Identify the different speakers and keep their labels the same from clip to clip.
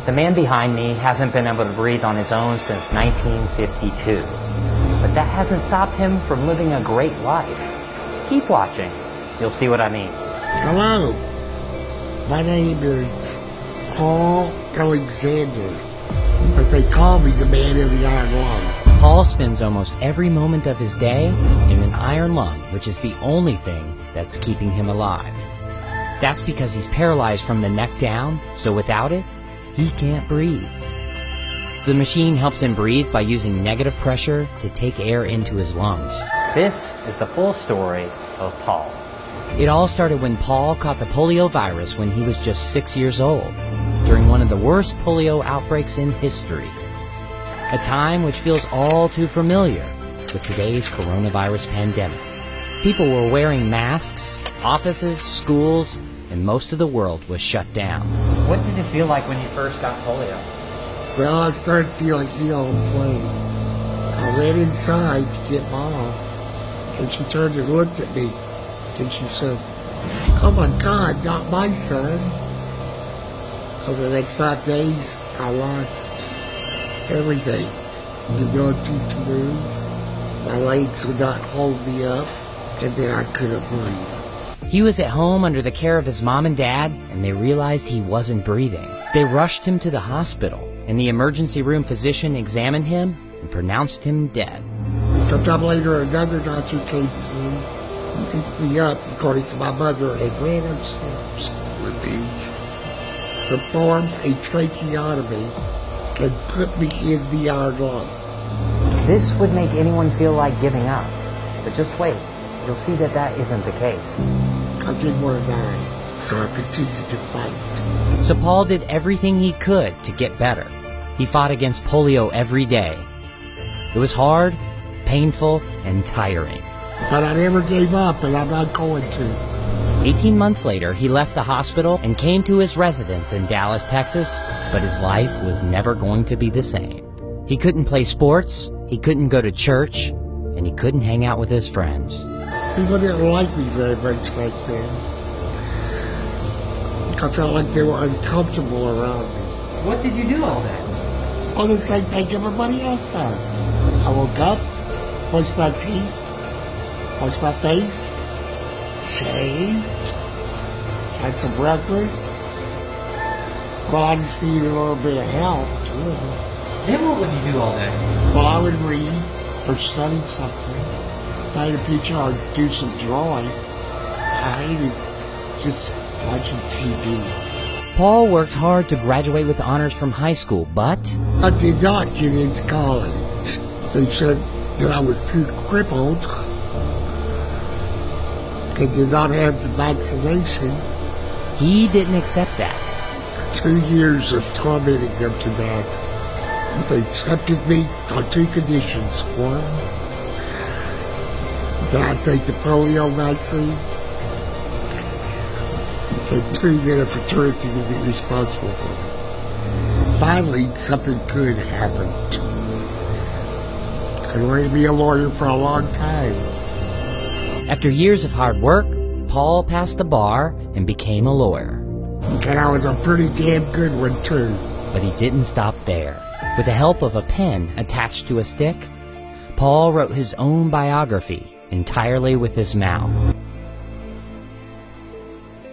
Speaker 1: The man behind me hasn't been able to breathe on his own since 1952. But that hasn't stopped him from living a great life. Keep watching. You'll see what I mean.
Speaker 2: Hello. My name is Paul Alexander, but they call me the man of the iron lung.
Speaker 1: Paul spends almost every moment of his day in an iron lung, which is the only thing that's keeping him alive. That's because he's paralyzed from the neck down, so without it, he can't breathe. The machine helps him breathe by using negative pressure to take air into his lungs. This is the full story of Paul. It all started when Paul caught the polio virus when he was just 6 years old, during one of the worst polio outbreaks in history. A time which feels all too familiar with today's coronavirus pandemic. People were wearing masks, offices, schools, and most of the world was shut down. What did it feel like when you first got polio?
Speaker 2: Well, I started feeling ill and plain. I ran inside to get Mom, and she turned and looked at me, and she said, "Oh my God, not my son." Over the next 5 days, I lost everything. The ability to move, my legs would not hold me up, and then I couldn't breathe.
Speaker 1: He was at home under the care of his mom and dad, and they realized he wasn't breathing. They rushed him to the hospital, and the emergency room physician examined him and pronounced him dead.
Speaker 2: Sometime later, another doctor came through and picked me up, according to my mother, and ran upstairs with me, performed a tracheotomy, and put me in the iron lung.
Speaker 1: This would make anyone feel like giving up. But just wait, you'll see that that isn't the case.
Speaker 2: I didn't want to die, so I continued to fight.
Speaker 1: So Paul did everything he could to get better. He fought against polio every day. It was hard, painful, and tiring.
Speaker 2: But I never gave up, and I'm not going to.
Speaker 1: 18 months later, he left the hospital and came to his residence in Dallas, Texas, but his life was never going to be the same. He couldn't play sports, he couldn't go to church, and he couldn't hang out with his friends.
Speaker 2: People didn't like me very much back then. I felt like they were uncomfortable around me.
Speaker 1: What did you do all day?
Speaker 2: Oh, the same thing everybody else does. I woke up, brushed my teeth, washed my face, shaved, had some breakfast. Well, I just needed a little bit of help, too.
Speaker 1: Then what would you do all day?
Speaker 2: Well, I would read or study something, paint a picture or do some drawing. I hated just watching TV.
Speaker 1: Paul worked hard to graduate with honors from high school, but
Speaker 2: I did not get into college. They said that I was too crippled and did not have the vaccination.
Speaker 1: he didn't accept that.
Speaker 2: 2 years of tormenting them to death. They accepted me on 2 conditions. One, that I take the polio vaccine, and 2, that a fraternity would be responsible for me. Finally, something good happened. I wanted to be a lawyer for a long time.
Speaker 1: After years of hard work, Paul passed the bar and became a lawyer.
Speaker 2: And I was a pretty damn good one, too.
Speaker 1: But he didn't stop there. With the help of a pen attached to a stick, Paul wrote his own biography entirely with his mouth.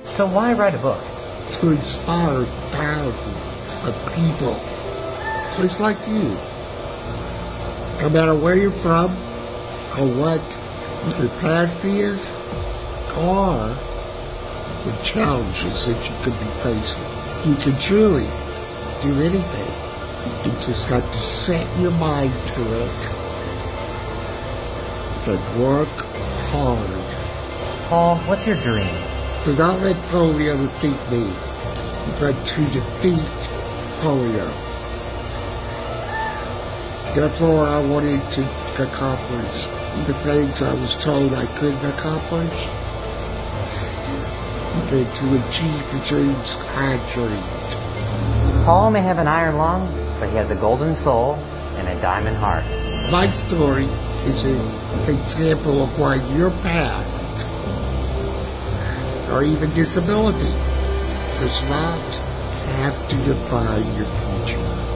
Speaker 1: So why write a book?
Speaker 2: To inspire thousands of people, just like you. No matter where you're from, or what your past is, or the challenges that you could be facing. You can truly do anything. You just have to set your mind to it and work hard.
Speaker 1: Paul, what's your dream?
Speaker 2: Do not let polio defeat me, but to defeat polio. Therefore, I wanted to accomplish the things I was told I couldn't accomplish, and to achieve the dreams I dreamed.
Speaker 1: Paul may have an iron lung, but he has a golden soul and a diamond heart.
Speaker 2: My story is an example of why your past, or even disability, does not have to define your future.